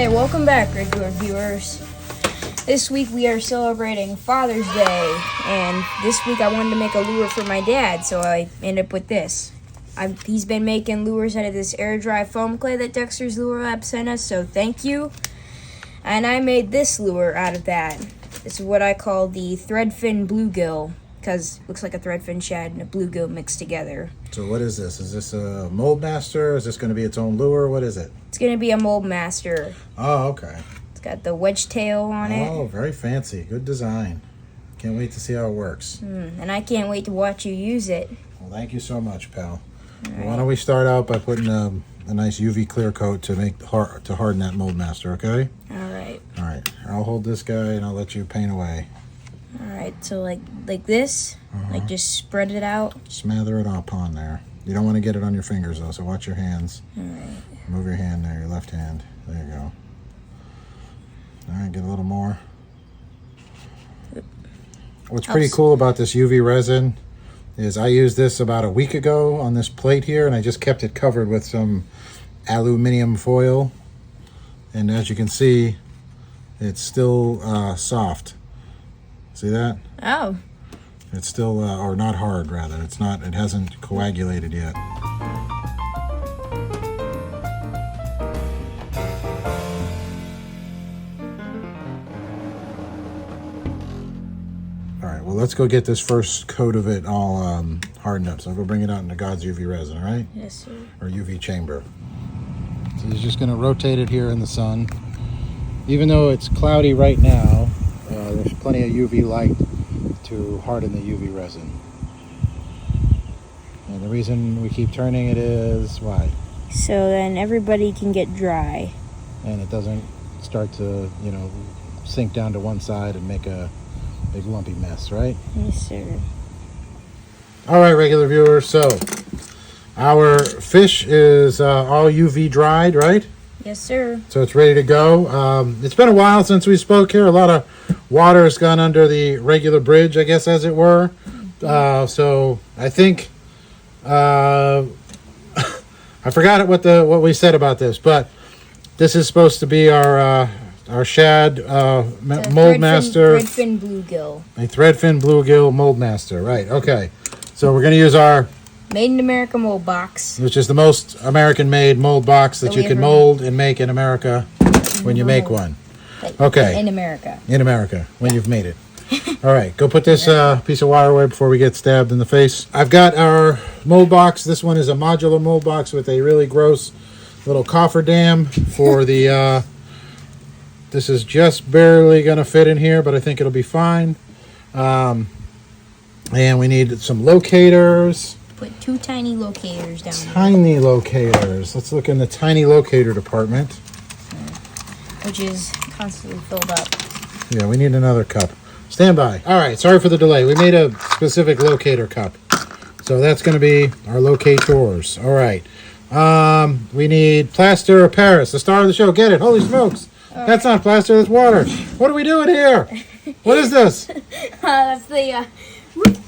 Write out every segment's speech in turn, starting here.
Hey, welcome back, regular viewers. This week we are celebrating Father's Day, and this week I wanted to make a lure for my dad, so I ended up with this. He's been making lures out of this air dry foam clay that Dexter's Lure Lab sent us, so thank you. And I made this lure out of that. This is what I call the threadfin bluegill, because it looks like a threadfin shad and a bluegill mixed together. So what is this? Is this a mold master? Is this going to be its own lure? What is it? It's going to be a mold master. Oh, okay. It's got the wedge tail on it. Oh, very fancy. Good design. Can't wait to see how it works. And I can't wait to watch you use it. Well, thank you so much, pal. Well, why don't we start out by putting a nice UV clear coat to harden that mold master, okay? All right. All right. I'll hold this guy and I'll let you paint away. All right. So like this, like just spread it out. Smother it up on there. You don't want to get it on your fingers though, so watch your hands. All right. Move your hand there, your left hand. There you go. All right, get a little more. What's pretty cool about this UV resin is I used this about a week ago on this plate here, and I just kept it covered with some aluminum foil. And as you can see, it's still soft. See that? Oh. It's still, or not hard rather. It's not, it hasn't coagulated yet. Well, let's go get this first coat of it all hardened up. So I'll go bring it out into God's UV resin, all right? Yes, sir. Or UV chamber. So he's just going to rotate it here in the sun. Even though it's cloudy right now, there's plenty of UV light to harden the UV resin. And the reason we keep turning it is why? So then everybody can get dry. And it doesn't start to, you know, sink down to one side and make a big lumpy mess, right? Yes, sir. All right, regular viewers. So our fish is all UV dried, right? Yes, sir. So it's ready to go. It's been a while since we spoke here. A lot of water has gone under the regular bridge, I guess, as it were. So I think I forgot what we said about this, but this is supposed to be our shad mold master. Threadfin bluegill. A threadfin bluegill mold master. Right, okay. So we're going to use our Made in America mold box. Which is the most American-made mold box that you can mold and make in America when you make one. Okay. In America. In America, when you've made it. All right, go put this piece of wire away before we get stabbed in the face. I've got our mold box. This one is a modular mold box with a really gross little cofferdam for the... This is just barely going to fit in here, but I think it'll be fine. And we need some locators. Put two tiny locators down there. Tiny locators. Let's look in the tiny locator department. Which is constantly filled up. Yeah, we need another cup. Stand by. All right, sorry for the delay. We made a specific locator cup. So that's going to be our locators. All right. We need plaster of Paris, the star of the show. Get it? Holy smokes. That's not plaster, that's water. What are we doing here? What is this? That's the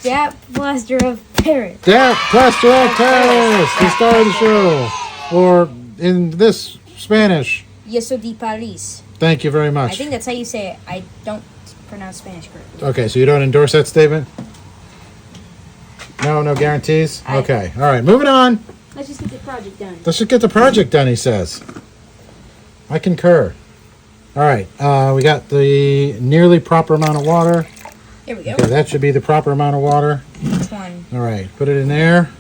Dap Plaster of Paris. Dap Plaster of Paris, the star of the show. Or in this Spanish. Yeso de Paris. Thank you very much. I think that's how you say it. I don't pronounce Spanish correctly. Okay, so you don't endorse that statement? No guarantees? Okay, all right, moving on. Let's just get the project done. Let's just get the project done, he says. I concur. All right, we got the nearly proper amount of water. Here we go. Okay, that should be the proper amount of water. Which one? All right, put it in there.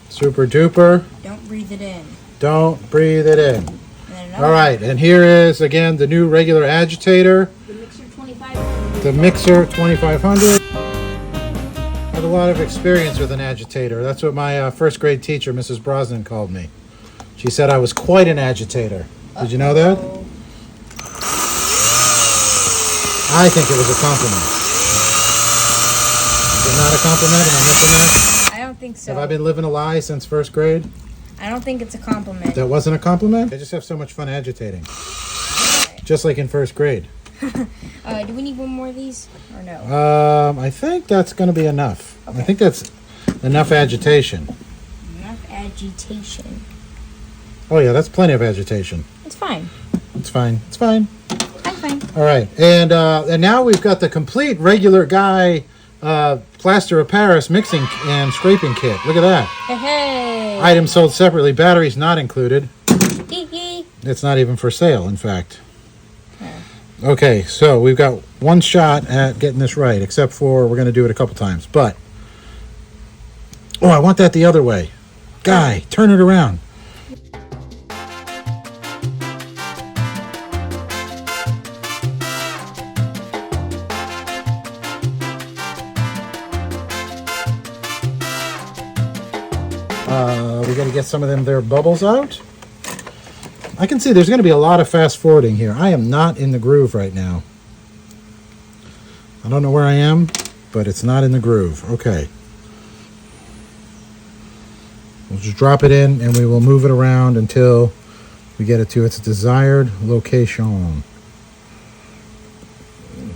Super duper. Don't breathe it in. Don't breathe it in. All right, and here is, again, the new regular agitator. The Mixer 2500. The Mixer 2500. I have a lot of experience with an agitator. That's what my first grade teacher, Mrs. Brosnan, called me. She said I was quite an agitator. Did you know that? I think it was a compliment. Is it not a compliment? Am I missing that? I don't think so. Have I been living a lie since first grade? I don't think it's a compliment. That wasn't a compliment? I just have so much fun agitating. Right. Just like in first grade. Do we need one more of these or no? I think that's going to be enough. Okay. I think that's enough agitation. Enough agitation. Oh yeah, that's plenty of agitation. It's fine. It's fine. It's fine. I'm fine. All right, and now we've got the complete regular guy plaster of Paris mixing and scraping kit. Look at that. Hey. Items sold separately. Batteries not included. Hee. It's not even for sale, in fact. Okay, so we've got one shot at getting this right, except for we're going to do it a couple times. But, oh, I want that the other way. Guy, turn it around. We got to get some of their bubbles out. I can see there's going to be a lot of fast forwarding here. I am not in the groove right now. I don't know where I am, but it's not in the groove. Okay. We'll just drop it in and we will move it around until we get it to its desired location.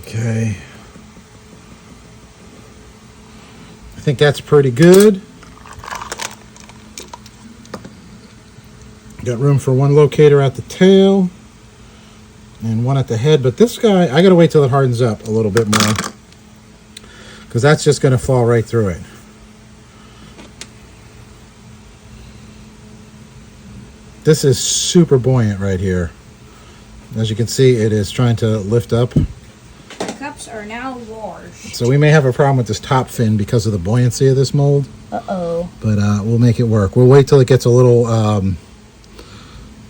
Okay. I think that's pretty good. Got room for one locator at the tail and one at the head, but this guy, I gotta wait till it hardens up a little bit more because that's just gonna fall right through it. This is super buoyant right here. As you can see, it is trying to lift up. The cups are now washed. So we may have a problem with this top fin because of the buoyancy of this mold. Uh-oh. But we'll make it work. We'll wait till it gets a little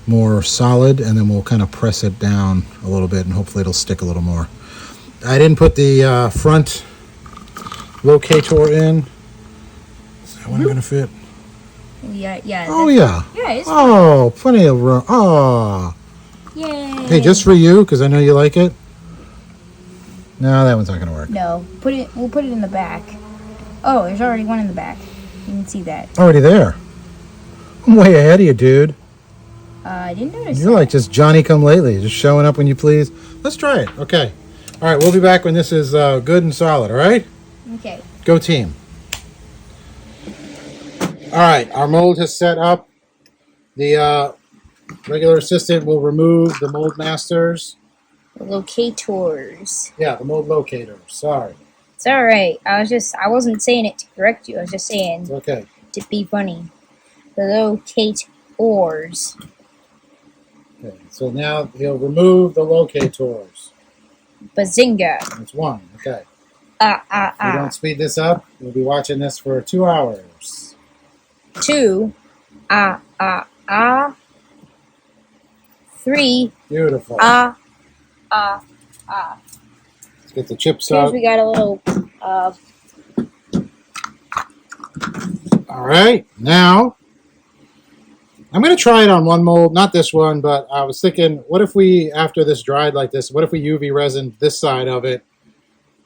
more solid, and then we'll kind of press it down a little bit, and hopefully it'll stick a little more. I didn't put the front locator in. Is that one going to fit? Yeah. Oh, yeah. Yeah, it's Oh, plenty of room. Oh. Yay. Hey, just for you, because I know you like it. No, that one's not going to work. No, we'll put it in the back. Oh, there's already one in the back. You can see that. Already there. I'm way ahead of you, dude. I didn't notice You're like just Johnny come lately, just showing up when you please. Let's try it. Okay. All right, we'll be back when this is good and solid, all right? Okay. Go team. All right, our mold has set up. The regular assistant will remove the mold masters. The locators. Yeah, the mold locators. Sorry. It's all right. I wasn't saying it to correct you. I was just saying It's okay. to be funny. The locators. Okay, so now he'll remove the locators. Bazinga. That's one. Okay. If we don't speed this up, we'll be watching this for 2 hours. 2. 3. Beautiful. Let's Let's get the chips Here's out. we got a little All right, now I'm going to try it on one mold, not this one, but I was thinking, what if we, after this dried like this, what if we UV resin this side of it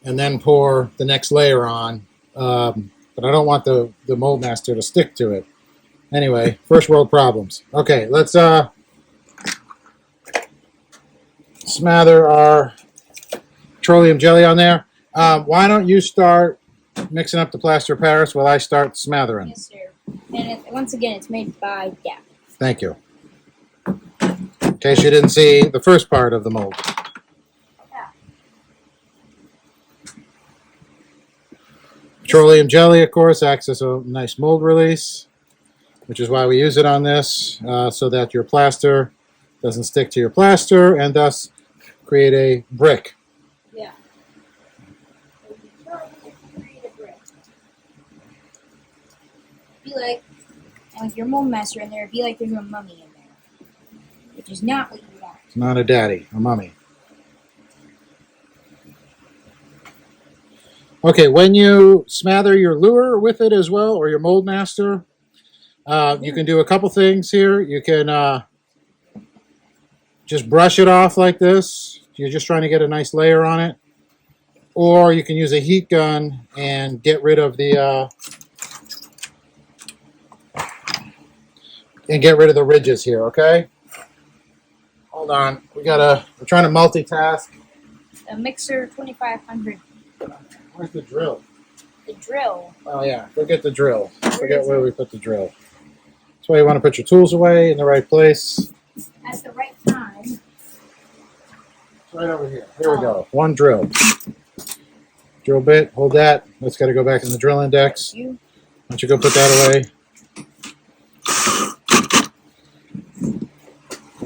and then pour the next layer on? But I don't want the mold master to stick to it. Anyway, first world problems. Okay, let's smother our petroleum jelly on there. Why don't you start mixing up the plaster of Paris while I start smothering? Yes, sir. And once again, it's made by Gap. Thank you. In case you didn't see the first part of the mold. Yeah. Petroleum jelly, of course, acts as a nice mold release, which is why we use it on this, so that your plaster doesn't stick to your plaster and thus create a brick. Yeah. Be like, and with your mold master in there, it'd be like there's a mummy in there, which is not what you want. It's not a daddy, a mummy. Okay, when you smother your lure with it as well, or your mold master, you can do a couple things here. You can just brush it off like this. You're just trying to get a nice layer on it. Or you can use a heat gun and get rid of the ridges here, okay? Hold on. We're trying to multitask. A mixer 2500. Where's the drill? The drill. Oh yeah, go get the drill. Forget where we put the drill. That's why you want to put your tools away in the right place. At the right time. It's right over here. Here we go. One drill. Drill bit. Hold that. That's got to go back in the drill index. Why don't you go put that away?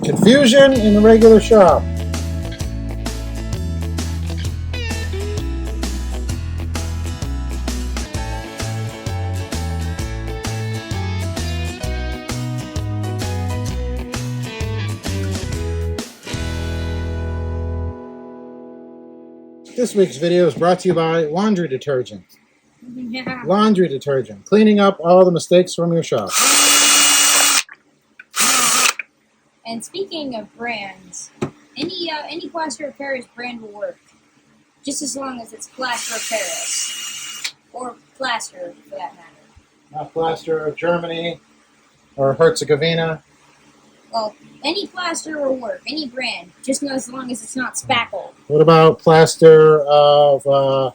Confusion in the regular shop. This week's video is brought to you by laundry detergent. Yeah. Laundry detergent. Cleaning up all the mistakes from your shop. And speaking of brands, any Plaster of Paris brand will work, just as long as it's Plaster of Paris, or plaster for that matter. Not plaster of Germany or Herzegovina. Well, any plaster will work, any brand, just as long as it's not spackled. What about plaster of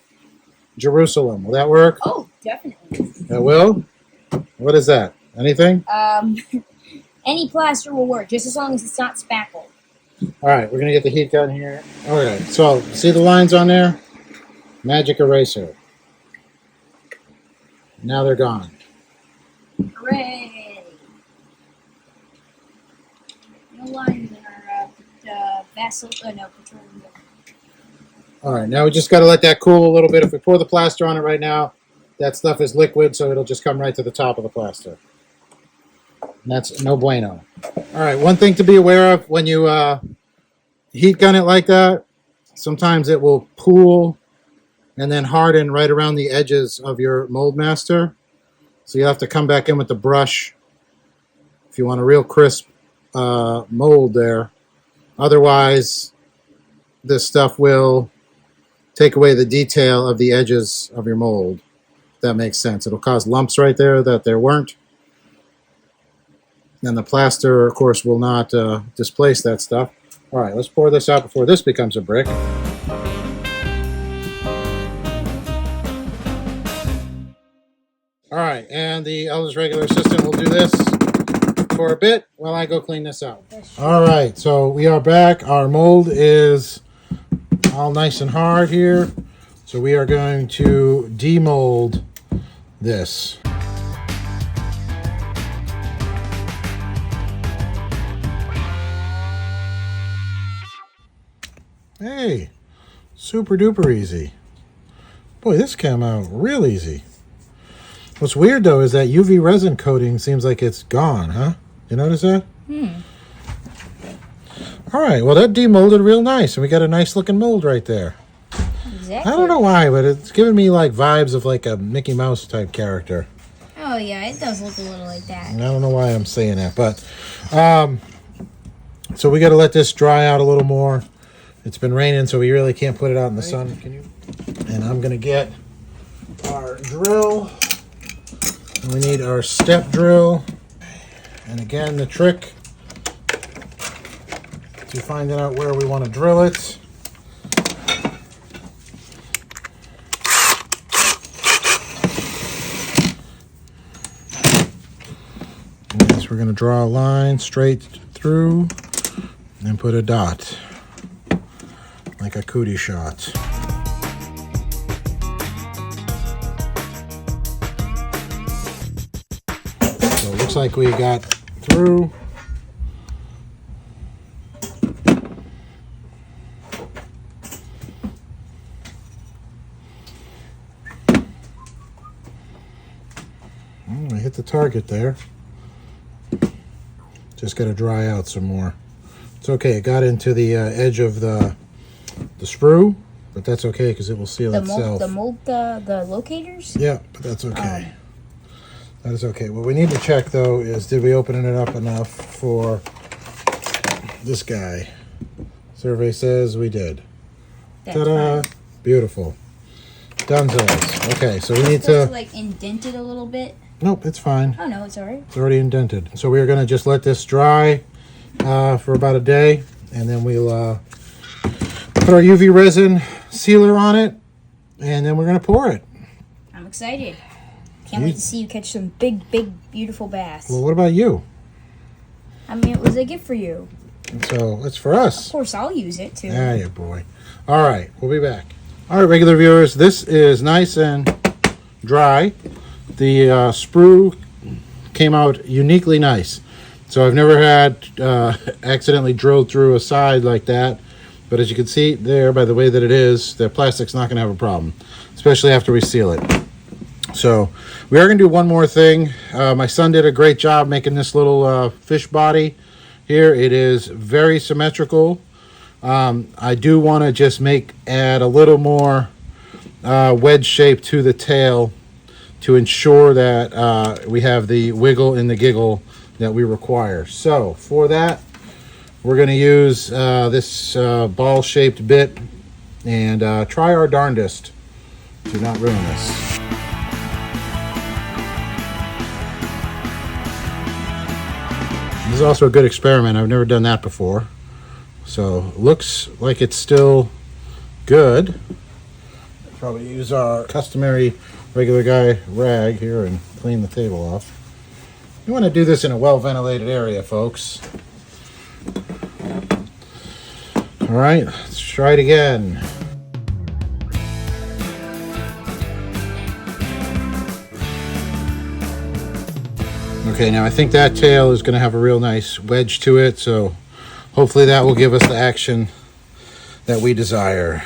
Jerusalem? Will that work? Oh, definitely. That will? What is that? Anything? Any plaster will work, just as long as it's not spackled. All right, we're going to get the heat gun here. All right, so see the lines on there? Magic eraser. Now they're gone. Hooray! No lines in our petroleum. All right, now we just got to let that cool a little bit. If we pour the plaster on it right now, that stuff is liquid, so it'll just come right to the top of the plaster. And that's no bueno. All right, one thing to be aware of when you heat gun it like that, sometimes it will pool and then harden right around the edges of your mold master. So you have to come back in with the brush if you want a real crisp mold there. Otherwise, this stuff will take away the detail of the edges of your mold. If that makes sense. It'll cause lumps right there that there weren't. And the plaster, of course, will not displace that stuff. All right, let's pour this out before this becomes a brick. All right, and the Eldest Regular Assistant will do this for a bit while I go clean this out. All right, so we are back. Our mold is all nice and hard here. So we are going to demold this. Hey, super duper easy. Boy, this came out real easy. What's weird though is that UV resin coating seems like it's gone, huh? You notice that? All right, well that demolded real nice, and we got a nice looking mold right there. Exactly. I don't know why, but it's giving me like vibes of like a Mickey Mouse type character. Oh yeah, it does look a little like that. And I don't know why I'm saying that, but so we got to let this dry out a little more. It's been raining, so we really can't put it out in the sun. And I'm going to get our drill. And we need our step drill. And again, the trick to finding out where we want to drill it. Yes, we're going to draw a line straight through and put a dot. Like a cootie shot. So it looks like we got through. I hit the target there. Just got to dry out some more. It's okay, it got into the edge of the sprue, but that's okay because it will seal itself. The locators? Yeah, but that's okay. That is okay. What we need to check though is did we open it up enough for this guy? Survey says we did. Ta-da! Beautiful. Dunzos. Okay, so we need to like indent it a little bit. Nope, it's fine. Oh no, it's alright. It's already indented. So we are going to just let this dry for about a day, and then we'll put our UV resin sealer on it, and then we're going to pour it. I'm excited. Can't wait to see you catch some big, beautiful bass. Well, what about you? I mean, it was a gift for you. So it's for us. Of course, I'll use it too. Yeah, you boy. All right, we'll be back. All right, regular viewers, this is nice and dry. The sprue came out uniquely nice. So I've never had accidentally drilled through a side like that. But as you can see there, by the way that it is, the plastic's not going to have a problem, especially after we seal it. So we are going to do one more thing. My son did a great job making this little fish body here. It is very symmetrical. I do want to just add a little more wedge shape to the tail to ensure that we have the wiggle and the giggle that we require. So for that, we're going to use this ball-shaped bit and try our darndest to not ruin this. This is also a good experiment. I've never done that before. So looks like it's still good. Probably use our customary regular guy rag here and clean the table off. You want to do this in a well-ventilated area, folks. All right, let's try it again. Okay, now I think that tail is going to have a real nice wedge to it, so hopefully that will give us the action that we desire.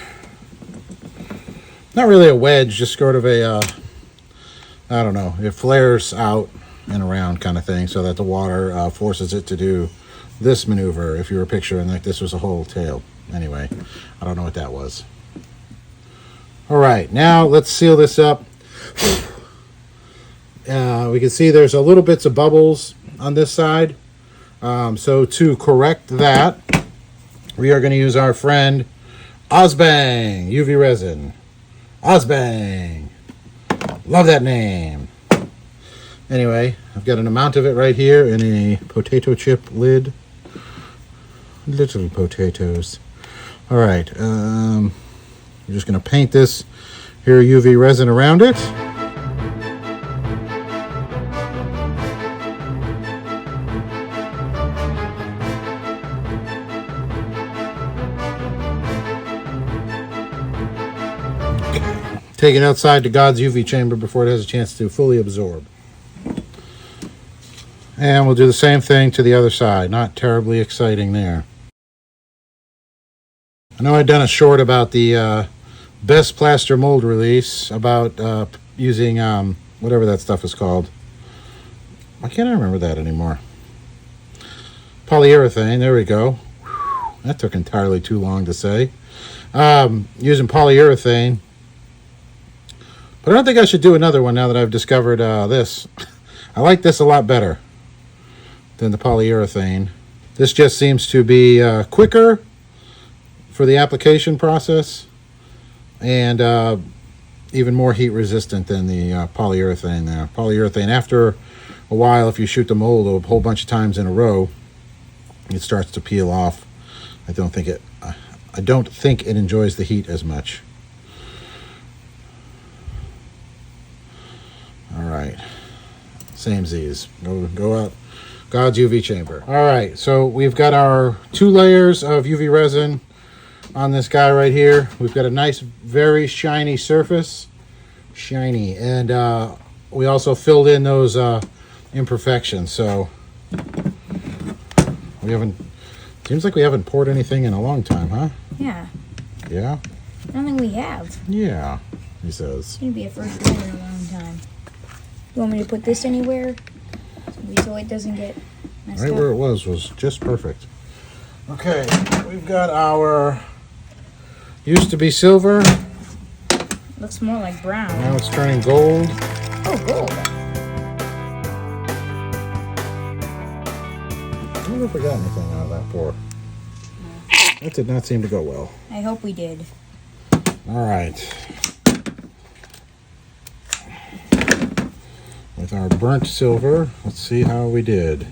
Not really a wedge, just sort of a, I don't know, it flares out and around kind of thing so that the water forces it to do this maneuver, if you were picturing like this was a whole tail. Anyway, I don't know what that was. All right, now let's seal this up. We can see there's a little bits of bubbles on this side. So to correct that, we are going to use our friend Ozbang UV resin. Ozbang. Love that name. Anyway, I've got an amount of it right here in a potato chip lid. Little potatoes. All right, I'm just going to paint this here UV resin around it. Take it outside to God's UV chamber before it has a chance to fully absorb. And we'll do the same thing to the other side. Not terribly exciting there. I know I've done a short about the best plaster mold release, about using whatever that stuff is called. I can't remember that anymore. Polyurethane, there we go. Whew, that took entirely too long to say. Using polyurethane. But I don't think I should do another one now that I've discovered this. I like this a lot better than the polyurethane. This just seems to be quicker for the application process and even more heat resistant than the polyurethane there. Polyurethane, after a while, if you shoot the mold a whole bunch of times in a row, it starts to peel off. I don't think it enjoys the heat as much. All right, same Z's. Go out, God's UV chamber. All right, so we've got our 2 layers of UV resin on this guy right here. We've got a nice, very shiny surface, and we also filled in those imperfections. So seems like we haven't poured anything in a long time, huh? Yeah. Yeah? I don't think we have. Yeah, he says. It's going to be a first one in a long time. You want me to put this anywhere? So it doesn't get messed Right up? where it was just perfect. Okay, we've got our used to be silver. Looks more like brown. Now it's turning gold. Oh, gold. I wonder if we got anything out of that pour. That did not seem to go well. I hope we did. All right. With our burnt silver, let's see how we did.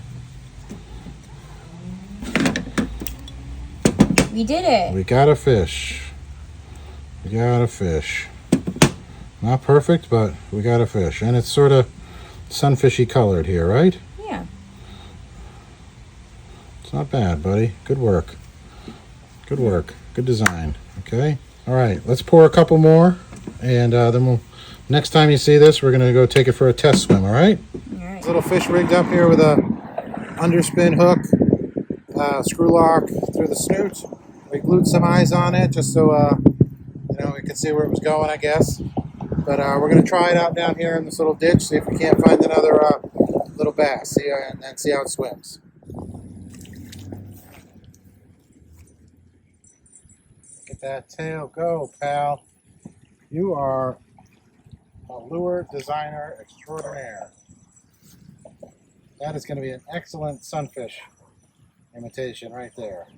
We did it. We got a fish. We got a fish. Not perfect, but we got a fish. And it's sort of sunfishy colored here, right? Yeah. It's not bad, buddy. Good work. Good work. Good design. Okay. All right. Let's pour a couple more. And then we'll... Next time you see this, we're going to go take it for a test swim, all right? All right. Little fish rigged up here with a underspin hook, screw lock through the snoot. We glued some eyes on it just so, we could see where it was going, I guess. But we're going to try it out down here in this little ditch, see if we can't find another little bass, and then see how it swims. Look at that tail go, pal. You are a lure designer extraordinaire. That is going to be an excellent sunfish imitation right there.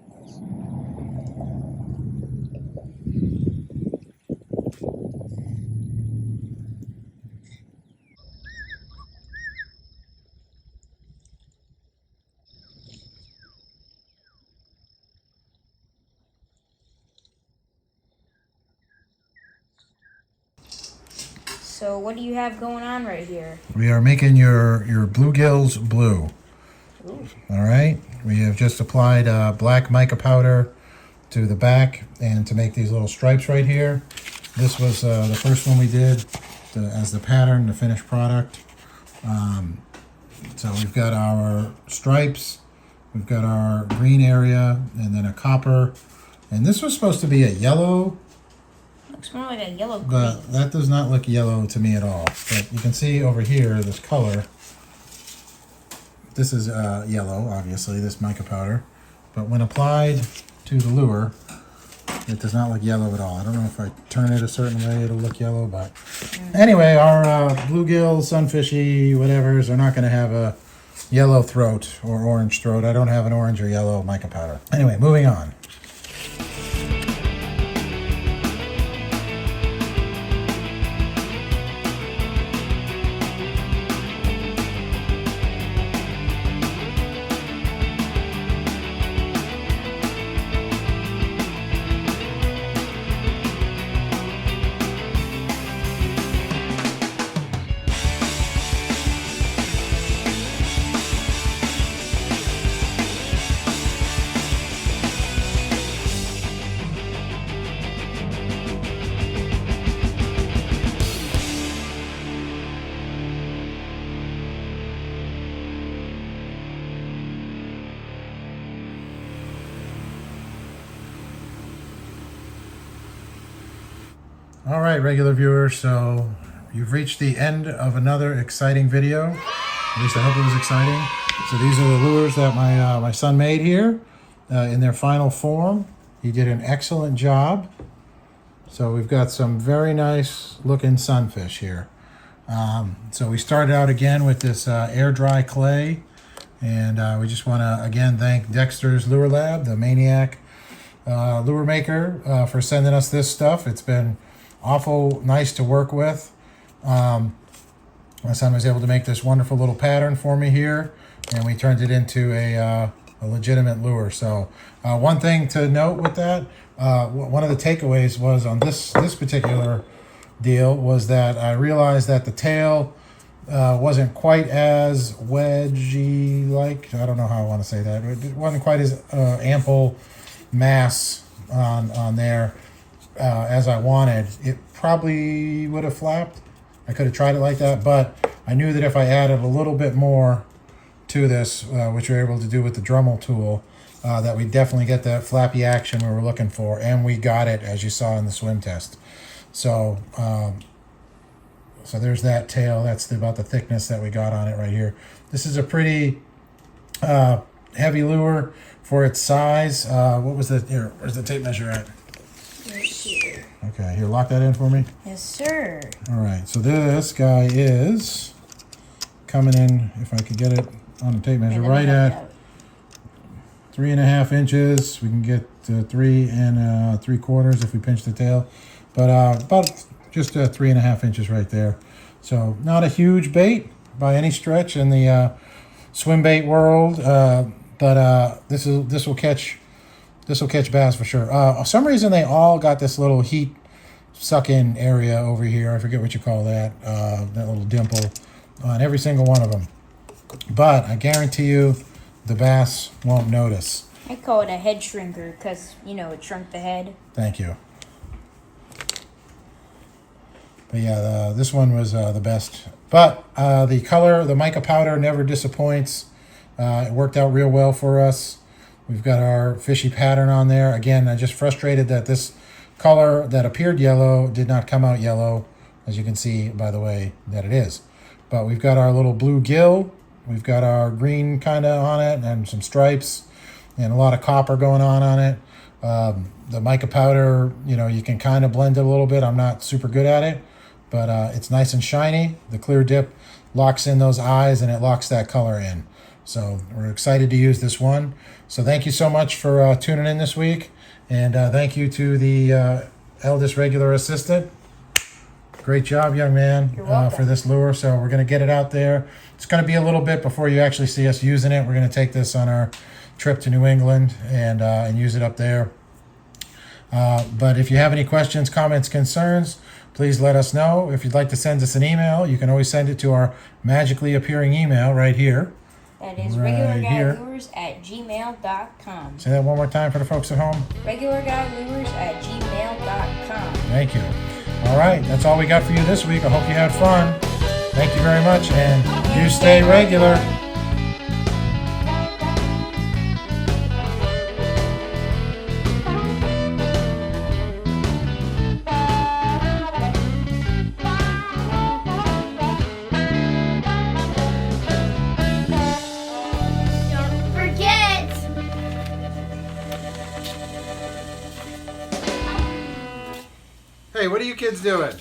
So what do you have going on right here? We are making your bluegills blue. Ooh. All right. We have just applied black mica powder to the back and to make these little stripes right here. This was the first one we did as the pattern, the finished product. So we've got our stripes, we've got our green area, and then a copper. And this was supposed to be a yellow. Looks more like a yellow green. But that does not look yellow to me at all. But you can see over here, this color. This is yellow, obviously, this mica powder. But when applied to the lure, it does not look yellow at all. I don't know if I turn it a certain way, it'll look yellow. But anyway, our bluegill, sunfishy, whatevers are not going to have a yellow throat or orange throat. I don't have an orange or yellow mica powder. Anyway, moving on. All right, regular viewers, so you've reached the end of another exciting video. At least I hope it was exciting. So these are the lures that my son made here in their final form. He did an excellent job. So we've got some very nice looking sunfish here. So we started out again with this air dry clay. And we just want to, again, thank Dexter's Lure Lab, the maniac lure maker, for sending us this stuff. It's been awful nice to work with. My son was able to make this wonderful little pattern for me here, and we turned it into a legitimate lure. So one thing to note with that, one of the takeaways was on this particular deal was that I realized that the tail wasn't quite as wedgy like. I don't know how I want to say that. It wasn't quite as ample mass on there as I wanted. It probably would have flapped. I could have tried it like that, but I knew that if I added a little bit more to this, which we were able to do with the Dremel tool, that we definitely get that flappy action we were looking for, and we got it, as you saw in the swim test. So so there's that tail. That's about the thickness that we got on it right here. This is a pretty heavy lure for its size. What was the, here, where's the tape measure at? Right here. Okay, here, lock that in for me. Yes, sir. All right, so this guy is coming in, if I could get it on the tape measure, right at 3.5 inches. We can get 3 3/4 if we pinch the tail, but about just 3.5 inches right there. So not a huge bait by any stretch in the swim bait world, but this will catch bass for sure. For some reason they all got this little heat suck-in area over here. I forget what you call that. That little dimple on every single one of them. But I guarantee you the bass won't notice. I call it a head shrinker because, you know, it shrunk the head. Thank you. But yeah, this one was the best. But the color, the mica powder never disappoints. It worked out real well for us. We've got our fishy pattern on there. Again, I'm just frustrated that this color that appeared yellow did not come out yellow, as you can see by the way that it is. But we've got our little bluegill. We've got our green kind of on it and some stripes and a lot of copper going on it. The mica powder, you know, you can kind of blend it a little bit. I'm not super good at it, but it's nice and shiny. The clear dip locks in those eyes and it locks that color in. So we're excited to use this one. So thank you so much for tuning in this week. And thank you to the Eldest Regular Assistant. Great job, young man, for this lure. So we're going to get it out there. It's going to be a little bit before you actually see us using it. We're going to take this on our trip to New England and use it up there. But if you have any questions, comments, concerns, please let us know. If you'd like to send us an email, you can always send it to our magically appearing email right here. That is regularguylures@gmail.com. Say that one more time for the folks at home. regularguylures@gmail.com. Thank you. All right, that's all we got for you this week. I hope you had fun. Thank you very much, and you stay regular. Hey, what are you kids doing?